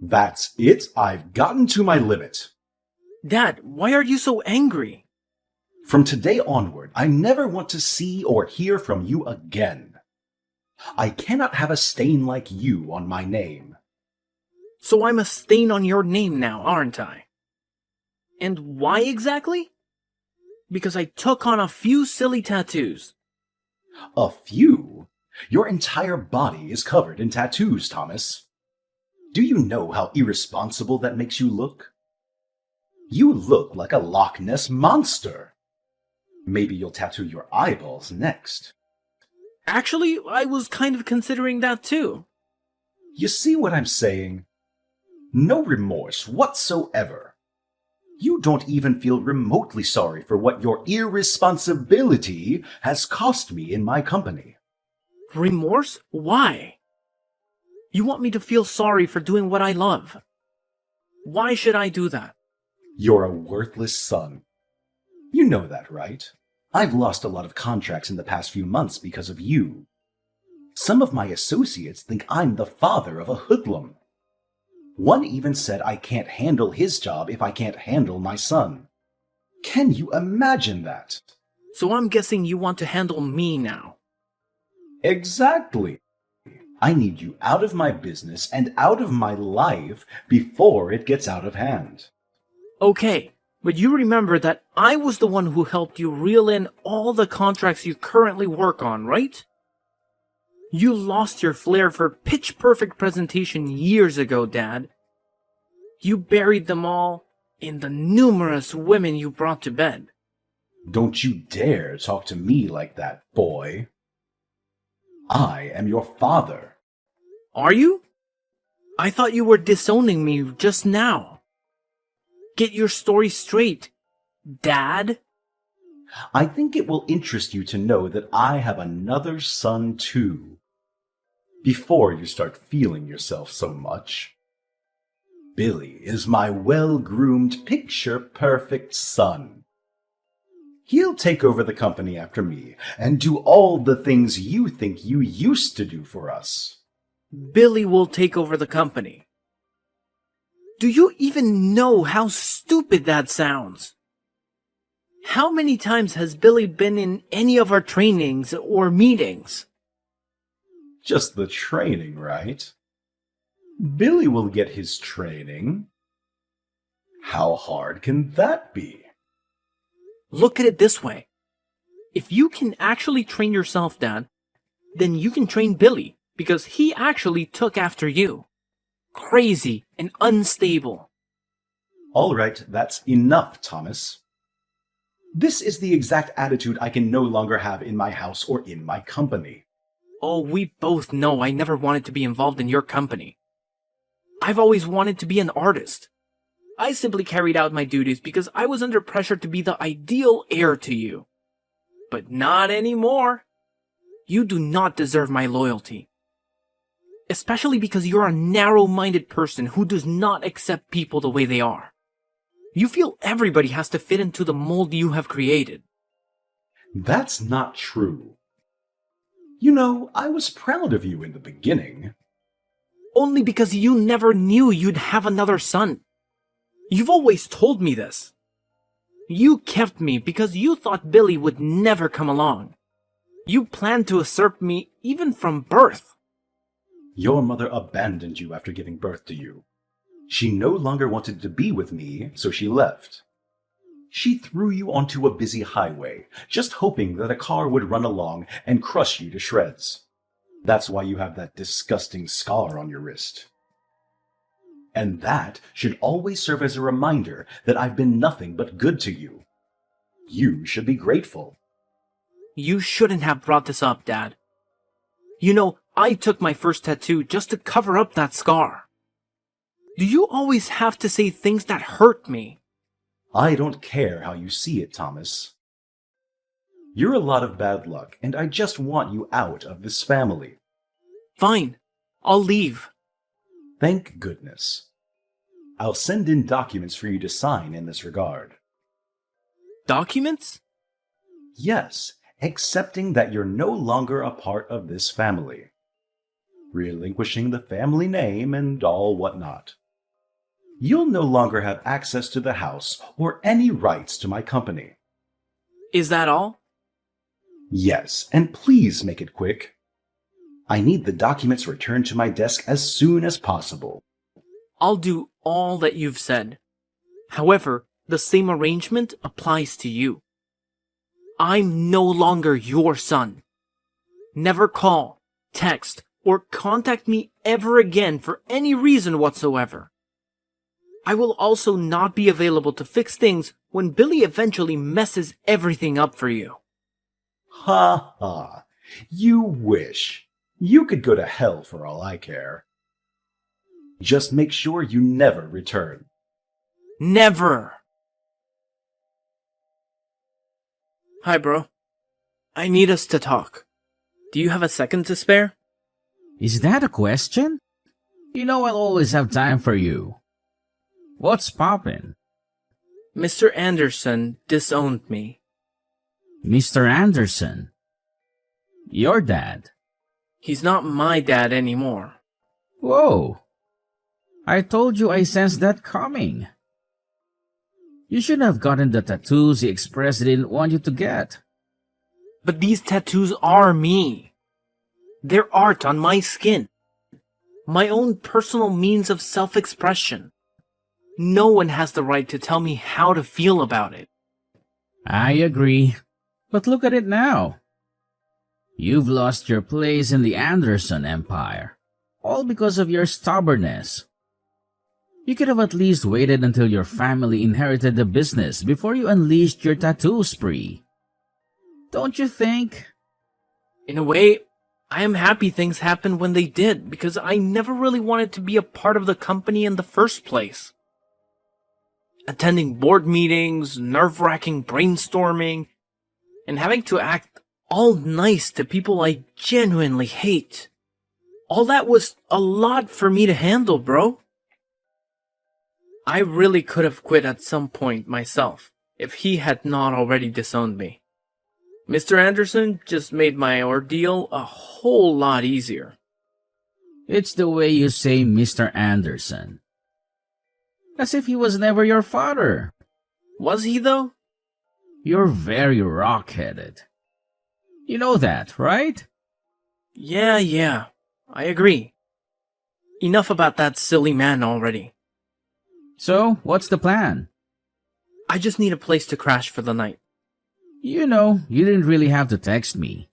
That's it. I've gotten to my limit. Dad, why are you so angry? From today onward, I never want to see or hear from you again. I cannot have a stain like you on my name. So I'm a stain on your name now, aren't I? And why exactly? Because I took on a few silly tattoos. A few? Your entire body is covered in tattoos, Thomas. Do you know how irresponsible that makes you look? You look like a Loch Ness monster. Maybe you'll tattoo your eyeballs next. Actually, I was kind of considering that too. You see what I'm saying? No remorse whatsoever. You don't even feel remotely sorry for what your irresponsibility has cost me in my company. Remorse? Why? You want me to feel sorry for doing what I love. Why should I do that? You're a worthless son. You know that, right? I've lost a lot of contracts in the past few months because of you. Some of my associates think I'm the father of a hoodlum. One even said I can't handle his job if I can't handle my son. Can you imagine that? So I'm guessing you want to handle me now. Exactly. I need you out of my business and out of my life before it gets out of hand. Okay, but you remember that I was the one who helped you reel in all the contracts you currently work on, right? You lost your flair for pitch-perfect presentation years ago, Dad. You buried them all in the numerous women you brought to bed. Don't you dare talk to me like that, boy. I am your father. Are you? I thought you were disowning me just now. Get your story straight, Dad. I think it will interest you to know that I have another son too. Before you start feeling yourself so much. Billy is my well-groomed, picture-perfect son. He'll take over the company after me and do all the things you think you used to do for us. Billy will take over the company. Do you even know how stupid that sounds? How many times has Billy been in any of our trainings or meetings? Just the training, right? Billy will get his training. How hard can that be? Look at it this way. If you can actually train yourself, Dad, then you can train Billy, because he actually took after you. Crazy and unstable. All right, that's enough, Thomas. This is the exact attitude I can no longer have in my house or in my company. Oh, we both know I never wanted to be involved in your company. I've always wanted to be an artist. I simply carried out my duties because I was under pressure to be the ideal heir to you. But not anymore. You do not deserve my loyalty. Especially because you're a narrow-minded person who does not accept people the way they are. You feel everybody has to fit into the mold you have created. That's not true. You know, I was proud of you in the beginning. Only because you never knew you'd have another son. You've always told me this. You kept me because you thought Billy would never come along. You planned to usurp me even from birth. Your mother abandoned you after giving birth to you. She no longer wanted to be with me, so she left. She threw you onto a busy highway, just hoping that a car would run along and crush you to shreds. That's why you have that disgusting scar on your wrist. And that should always serve as a reminder that I've been nothing but good to you. You should be grateful. You shouldn't have brought this up, Dad. You know, I took my first tattoo just to cover up that scar. Do you always have to say things that hurt me? I don't care how you see it, Thomas. You're a lot of bad luck, and I just want you out of this family. Fine, I'll leave. Thank goodness. I'll send in documents for you to sign in this regard. Documents? Yes, accepting that you're no longer a part of this family. Relinquishing the family name and all whatnot. You'll no longer have access to the house or any rights to my company. Is that all? Yes, and please make it quick. I need the documents returned to my desk as soon as possible. I'll do all that you've said. However, the same arrangement applies to you. I'm no longer your son. Never call, text, or contact me ever again for any reason whatsoever. I will also not be available to fix things when Billy eventually messes everything up for you. Ha ha. You wish. You could go to hell for all I care. Just make sure you never return. Never! Hi, bro. I need us to talk. Do you have a second to spare? Is that a question? You know I'll always have time for you. What's poppin'? Mr. Anderson disowned me. Mr. Anderson? Your dad? He's not my dad anymore. Whoa! I told you I sensed that coming. You should have gotten the tattoos the Express didn't want you to get. But these tattoos are me. They're art on my skin. My own personal means of self-expression. No one has the right to tell me how to feel about it. I agree. But look at it now. You've lost your place in the Anderson empire. All because of your stubbornness. You could have at least waited until your family inherited the business before you unleashed your tattoo spree. Don't you think? In a way, I am happy things happened when they did, because I never really wanted to be a part of the company in the first place. Attending board meetings, nerve-wracking brainstorming, and having to act all nice to people I genuinely hate. All that was a lot for me to handle, bro. I really could have quit at some point myself, if he had not already disowned me. Mr. Anderson just made my ordeal a whole lot easier. It's the way you say Mr. Anderson. As if he was never your father. Was he, though? You're very rock-headed. You know that, right? Yeah, I agree. Enough about that silly man already. So, what's the plan? I just need a place to crash for the night. You know, you didn't really have to text me.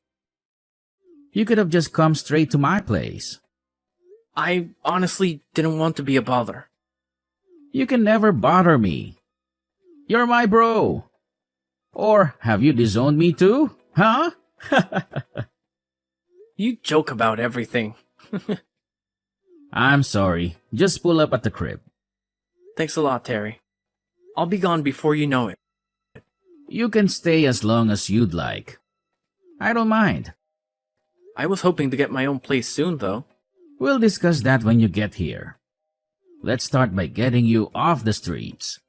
You could have just come straight to my place. I honestly didn't want to be a bother. You can never bother me. You're my bro. Or have you disowned me too? Huh? You joke about everything. I'm sorry. Just pull up at the crib. Thanks a lot, Terry. I'll be gone before you know it. You can stay as long as you'd like. I don't mind. I was hoping to get my own place soon, though. We'll discuss that when you get here. Let's start by getting you off the streets.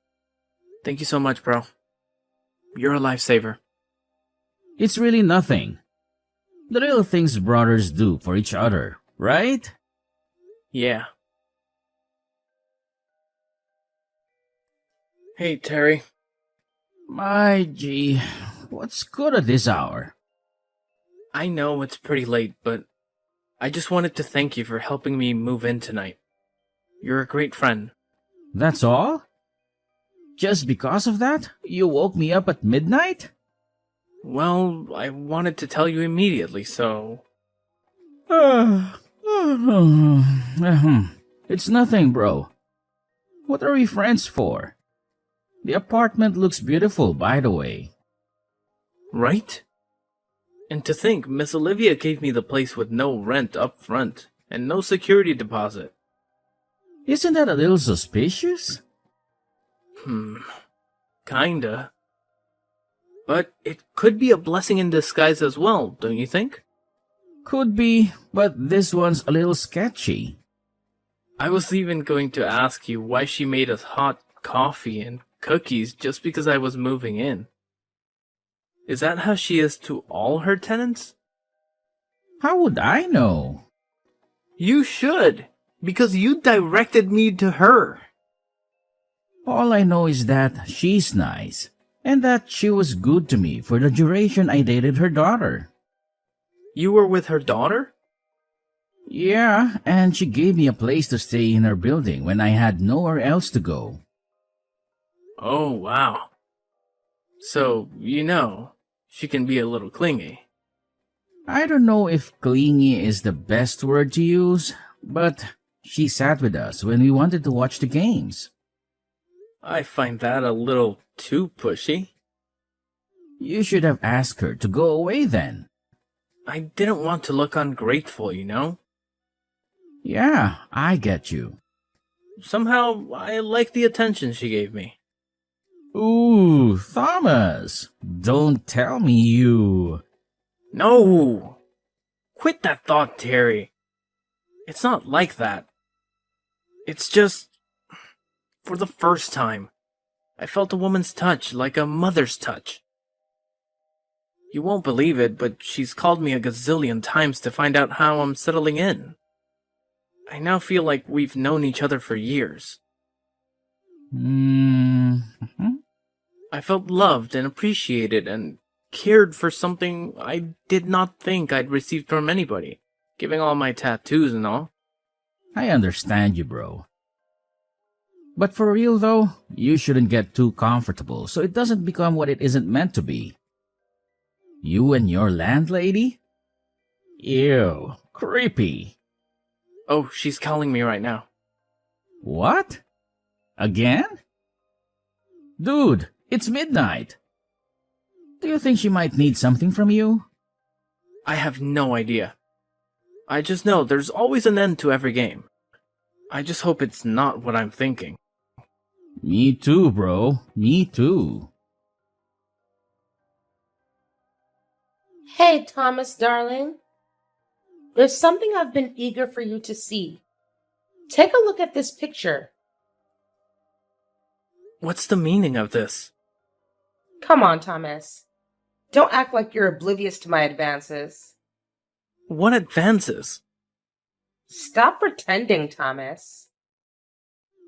Thank you so much, bro. You're a lifesaver. It's really nothing. The little things brothers do for each other, right? Yeah. Hey, Terry. My gee, what's good at this hour? I know it's pretty late, but I just wanted to thank you for helping me move in tonight. You're a great friend. That's all? Just because of that, you woke me up at midnight? Well, I wanted to tell you immediately, so... It's nothing, bro. What are we friends for? The apartment looks beautiful, by the way. Right? And to think, Miss Olivia gave me the place with no rent up front and no security deposit. Isn't that a little suspicious? Kinda. But it could be a blessing in disguise as well, don't you think? Could be, but this one's a little sketchy. I was even going to ask you why she made us hot coffee and cookies just because I was moving in. Is that how she is to all her tenants? How would I know? You should, because you directed me to her. All I know is that she's nice, and that she was good to me for the duration I dated her daughter. You were with her daughter? Yeah, and she gave me a place to stay in her building when I had nowhere else to go. Oh, wow. So, she can be a little clingy. I don't know if clingy is the best word to use, but she sat with us when we wanted to watch the games. I find that a little too pushy. You should have asked her to go away then. I didn't want to look ungrateful, Yeah, I get you. Somehow, I like the attention she gave me. Ooh, Thomas, don't tell me you... No! Quit that thought, Terry. It's not like that. It's just... For the first time, I felt a woman's touch like a mother's touch. You won't believe it, but she's called me a gazillion times to find out how I'm settling in. I now feel like we've known each other for years. I felt loved and appreciated and cared for something I did not think I'd received from anybody, giving all my tattoos and all. I understand you, bro. But for real though, you shouldn't get too comfortable so it doesn't become what it isn't meant to be. You and your landlady? Ew, creepy. Oh, she's calling me right now. What? Again? Dude, it's midnight. Do you think she might need something from you? I have no idea. I just know there's always an end to every game. I just hope it's not what I'm thinking. Me too, bro. Me too. Hey, Thomas, darling. There's something I've been eager for you to see. Take a look at this picture. What's the meaning of this? Come on, Thomas. Don't act like you're oblivious to my advances. What advances? Stop pretending, Thomas.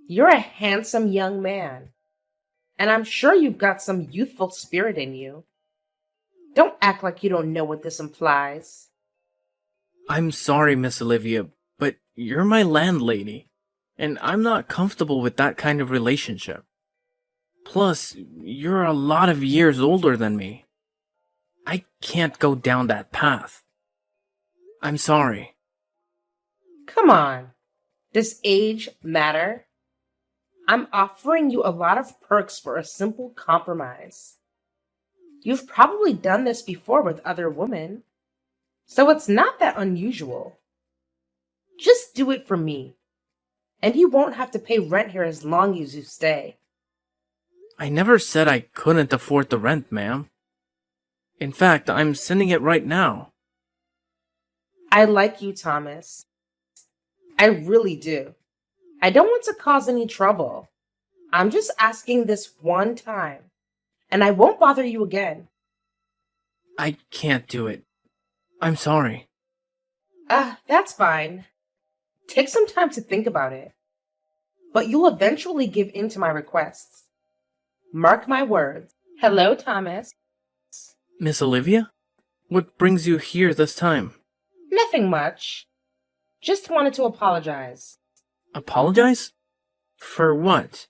You're a handsome young man, and I'm sure you've got some youthful spirit in you. Don't act like you don't know what this implies. I'm sorry, Miss Olivia, but you're my landlady, and I'm not comfortable with that kind of relationship. Plus, you're a lot of years older than me. I can't go down that path. I'm sorry. Come on. Does age matter? I'm offering you a lot of perks for a simple compromise. You've probably done this before with other women, so it's not that unusual. Just do it for me, and you won't have to pay rent here as long as you stay. I never said I couldn't afford the rent, ma'am. In fact, I'm sending it right now. I like you, Thomas. I really do. I don't want to cause any trouble. I'm just asking this one time, and I won't bother you again. I can't do it. I'm sorry. That's fine. Take some time to think about it. But you'll eventually give in to my requests. Mark my words. Hello, Thomas. Miss Olivia? What brings you here this time? Nothing much. Just wanted to apologize. Apologize? For what?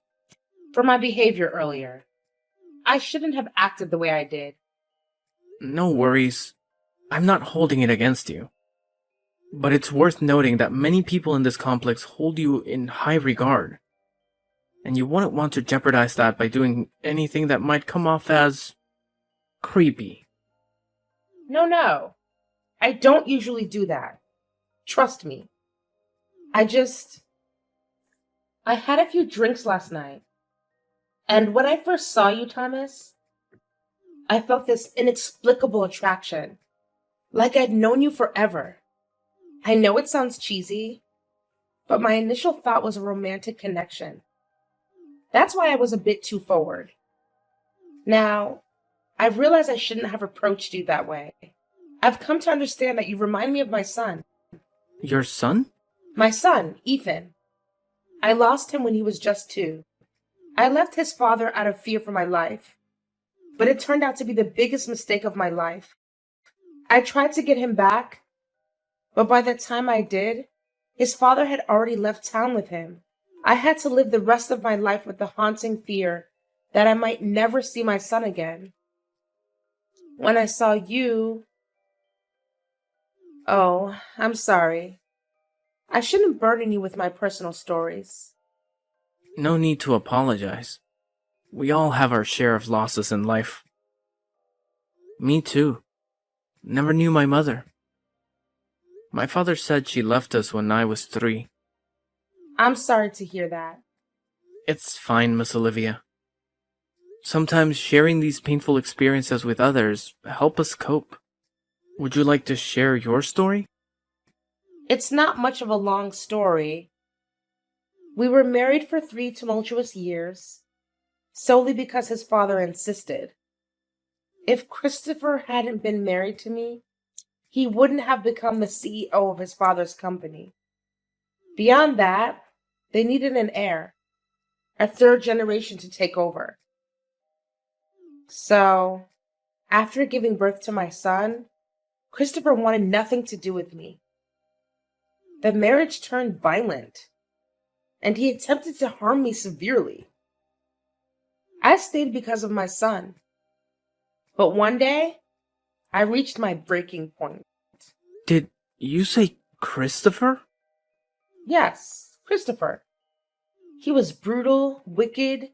For my behavior earlier. I shouldn't have acted the way I did. No worries. I'm not holding it against you. But it's worth noting that many people in this complex hold you in high regard. And you wouldn't want to jeopardize that by doing anything that might come off as creepy. No. I don't usually do that. Trust me. I had a few drinks last night. And when I first saw you, Thomas, I felt this inexplicable attraction. Like I'd known you forever. I know it sounds cheesy, but my initial thought was a romantic connection. That's why I was a bit too forward. Now, I've realized I shouldn't have approached you that way. I've come to understand that you remind me of my son. Your son? My son, Ethan. I lost him when he was just 2. I left his father out of fear for my life, but it turned out to be the biggest mistake of my life. I tried to get him back, but by the time I did, his father had already left town with him. I had to live the rest of my life with the haunting fear that I might never see my son again. When I saw you... Oh, I'm sorry. I shouldn't burden you with my personal stories. No need to apologize. We all have our share of losses in life. Me too. Never knew my mother. My father said she left us when I was 3. I'm sorry to hear that. It's fine, Miss Olivia. Sometimes sharing these painful experiences with others help us cope. Would you like to share your story? It's not much of a long story. We were married for 3 tumultuous years, solely because his father insisted. If Christopher hadn't been married to me, he wouldn't have become the CEO of his father's company. Beyond that, they needed an heir, a 3rd generation to take over. So, after giving birth to my son, Christopher wanted nothing to do with me. The marriage turned violent, and he attempted to harm me severely. I stayed because of my son. But one day, I reached my breaking point. Did you say Christopher? Yes, Christopher. He was brutal, wicked,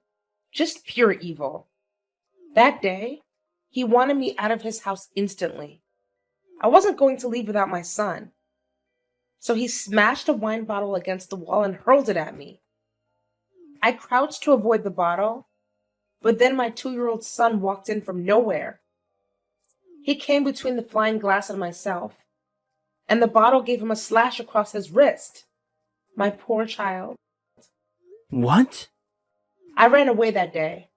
just pure evil. That day, he wanted me out of his house instantly. I wasn't going to leave without my son. So he smashed a wine bottle against the wall and hurled it at me. I crouched to avoid the bottle, but then my 2-year-old son walked in from nowhere. He came between the flying glass and myself, and the bottle gave him a slash across his wrist. My poor child. What? I ran away that day,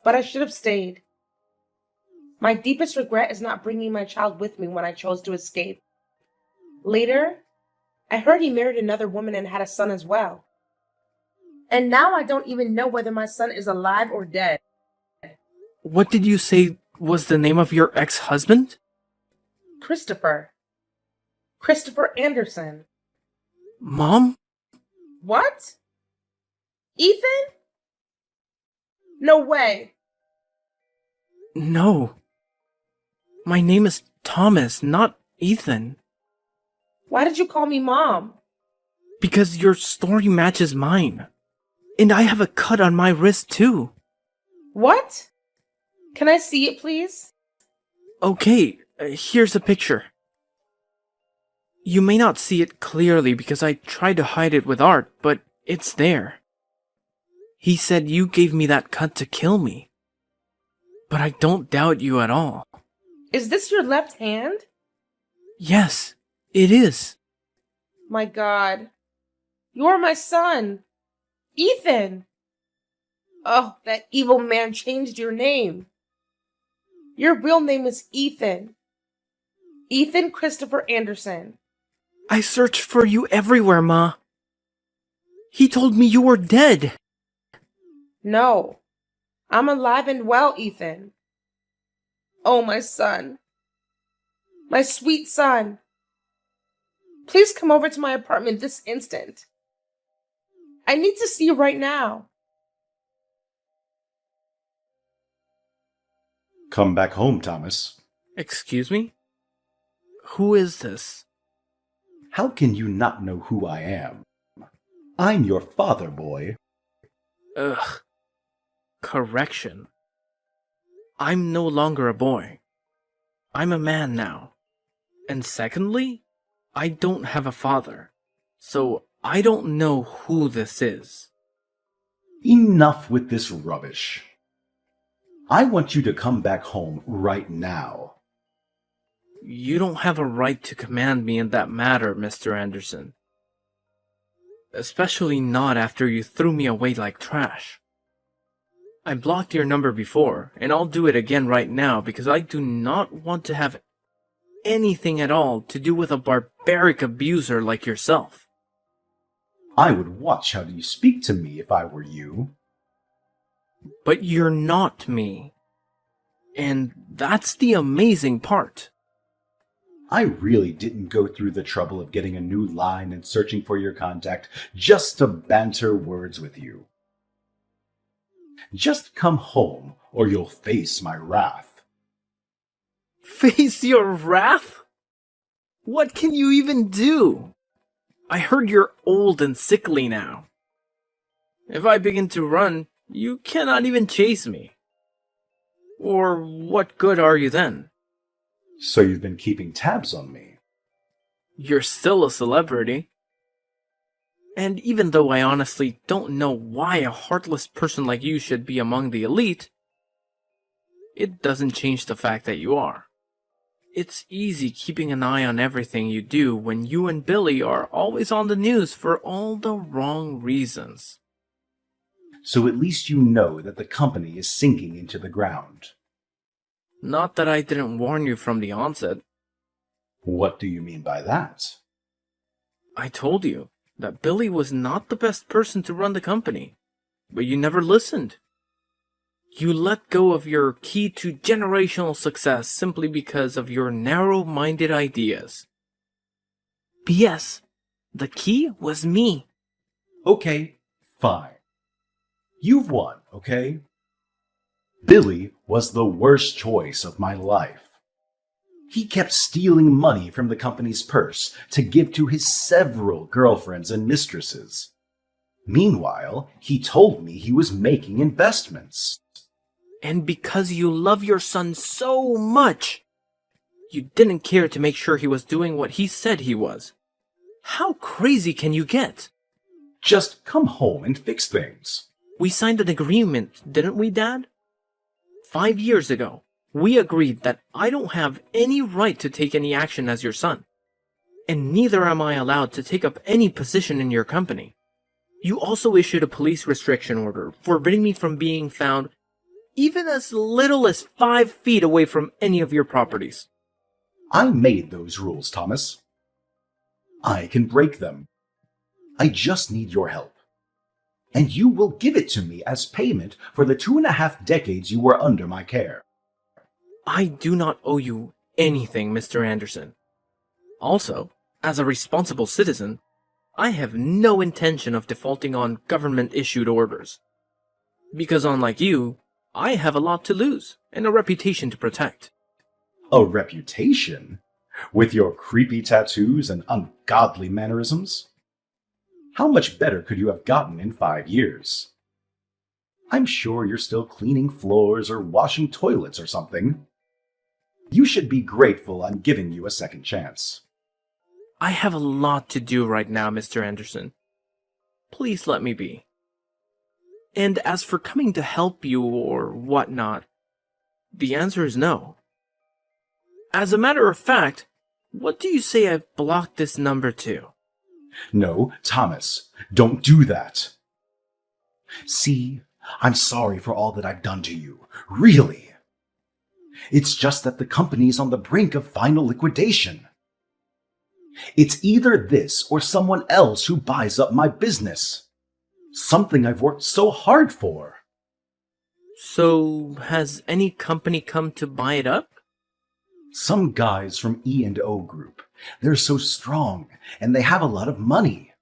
but I should have stayed. My deepest regret is not bringing my child with me when I chose to escape. Later, I heard he married another woman and had a son as well. And now I don't even know whether my son is alive or dead. What did you say was the name of your ex-husband? Christopher. Christopher Anderson. Mom? What? Ethan? No way. No. My name is Thomas, not Ethan. Why did you call me Mom? Because your story matches mine. And I have a cut on my wrist too. What? Can I see it, please? Okay, here's a picture. You may not see it clearly because I tried to hide it with art, but it's there. He said you gave me that cut to kill me. But I don't doubt you at all. Is this your left hand? Yes, it is. My God. You're my son. Ethan. Oh, that evil man changed your name. Your real name is Ethan. Ethan Christopher Anderson. I searched for you everywhere, Ma. He told me you were dead. No. I'm alive and well, Ethan. Oh, my son. My sweet son. Please come over to my apartment this instant. I need to see you right now. Come back home, Thomas. Excuse me? Who is this? How can you not know who I am? I'm your father, boy. Ugh. Correction. I'm no longer a boy. I'm a man now. And secondly, I don't have a father. So I don't know who this is. Enough with this rubbish. I want you to come back home right now. You don't have a right to command me in that matter, Mr. Anderson. Especially not after you threw me away like trash. I blocked your number before, and I'll do it again right now because I do not want to have anything at all to do with a barbaric abuser like yourself. I would watch how you speak to me if I were you. But you're not me. And that's the amazing part. I really didn't go through the trouble of getting a new line and searching for your contact just to banter words with you. Just come home, or you'll face my wrath. Face your wrath? What can you even do? I heard you're old and sickly now. If I begin to run, you cannot even chase me. Or what good are you then? So you've been keeping tabs on me. You're still a celebrity. And even though I honestly don't know why a heartless person like you should be among the elite, it doesn't change the fact that you are. It's easy keeping an eye on everything you do when you and Billy are always on the news for all the wrong reasons. So at least you know that the company is sinking into the ground. Not that I didn't warn you from the onset. What do you mean by that? I told you that Billy was not the best person to run the company, but you never listened. You let go of your key to generational success simply because of your narrow-minded ideas. P.S. The key was me. Okay, fine. You've won, okay? Billy was the worst choice of my life. He kept stealing money from the company's purse to give to his several girlfriends and mistresses. Meanwhile, he told me he was making investments. And because you love your son so much, you didn't care to make sure he was doing what he said he was. How crazy can you get? Just come home and fix things. We signed an agreement, didn't we, Dad? 5 years ago, we agreed that I don't have any right to take any action as your son. And neither am I allowed to take up any position in your company. You also issued a police restriction order forbidding me from being found even as little as 5 feet away from any of your properties. I made those rules, Thomas. I can break them. I just need your help. And you will give it to me as payment for the 2.5 decades you were under my care. I do not owe you anything, Mr. Anderson. Also, as a responsible citizen, I have no intention of defaulting on government-issued orders. Because unlike you, I have a lot to lose and a reputation to protect. A reputation? With your creepy tattoos and ungodly mannerisms? How much better could you have gotten in 5 years? I'm sure you're still cleaning floors or washing toilets or something. You should be grateful I'm giving you a second chance. I have a lot to do right now, Mr. Anderson. Please let me be. And as for coming to help you or whatnot, the answer is no. As a matter of fact, what do you say I blocked this number to? No, Thomas, don't do that. See, I'm sorry for all that I've done to you. Really. It's just that the company's on the brink of final liquidation. It's either this or someone else who buys up my business. Something I've worked so hard for. So, has any company come to buy it up? Some guys from E&O Group. They're so strong, and they have a lot of money.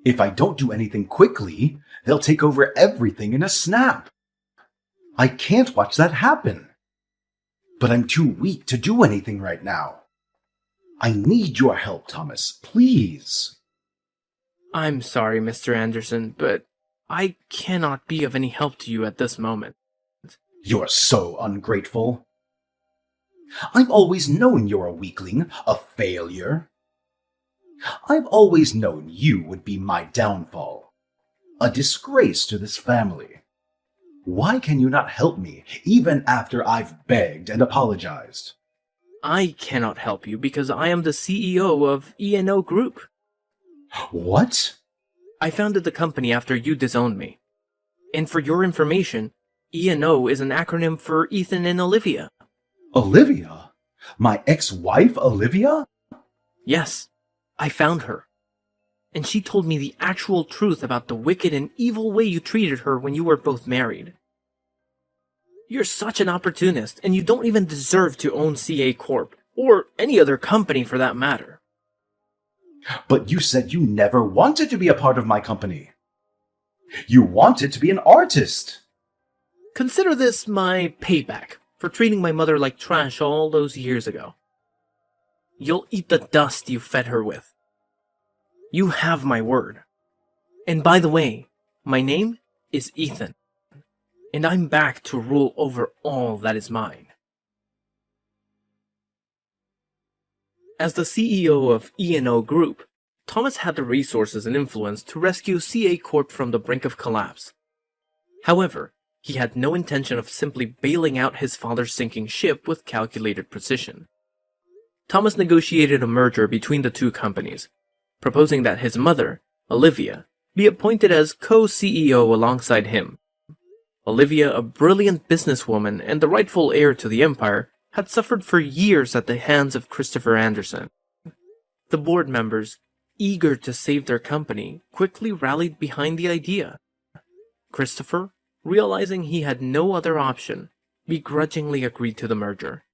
If I don't do anything quickly, they'll take over everything in a snap. I can't watch that happen. But I'm too weak to do anything right now. I need your help, Thomas, please. I'm sorry, Mr. Anderson, but I cannot be of any help to you at this moment. You're so ungrateful. I've always known you're a weakling, a failure. I've always known you would be my downfall, a disgrace to this family. Why can you not help me, even after I've begged and apologized? I cannot help you because I am the CEO of E&O Group. What? I founded the company after you disowned me. And for your information, E&O is an acronym for Ethan and Olivia. Olivia? My ex-wife, Olivia? Yes, I found her. And she told me the actual truth about the wicked and evil way you treated her when you were both married. You're such an opportunist, and you don't even deserve to own CA Corp, or any other company for that matter. But you said you never wanted to be a part of my company. You wanted to be an artist. Consider this my payback for treating my mother like trash all those years ago. You'll eat the dust you fed her with. You have my word. And by the way, my name is Ethan, and I'm back to rule over all that is mine. As the CEO of E&O Group, Thomas had the resources and influence to rescue CA Corp from the brink of collapse. However, he had no intention of simply bailing out his father's sinking ship with calculated precision. Thomas negotiated a merger between the two companies, proposing that his mother, Olivia, be appointed as co-CEO alongside him. Olivia, a brilliant businesswoman and the rightful heir to the empire, had suffered for years at the hands of Christopher Anderson. The board members, eager to save their company, quickly rallied behind the idea. Christopher, realizing he had no other option, begrudgingly agreed to the merger.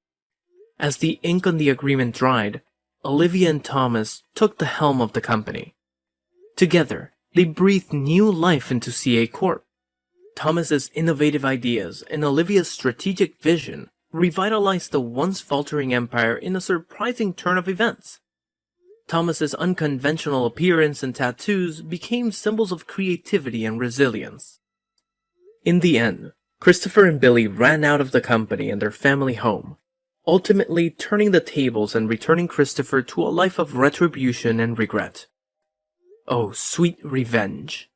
As the ink on the agreement dried, Olivia and Thomas took the helm of the company. Together, they breathed new life into CA Corp. Thomas's innovative ideas and Olivia's strategic vision revitalized the once faltering empire in a surprising turn of events. Thomas's unconventional appearance and tattoos became symbols of creativity and resilience. In the end, Christopher and Billy ran out of the company and their family home, ultimately turning the tables and returning Christopher to a life of retribution and regret. Oh, sweet revenge.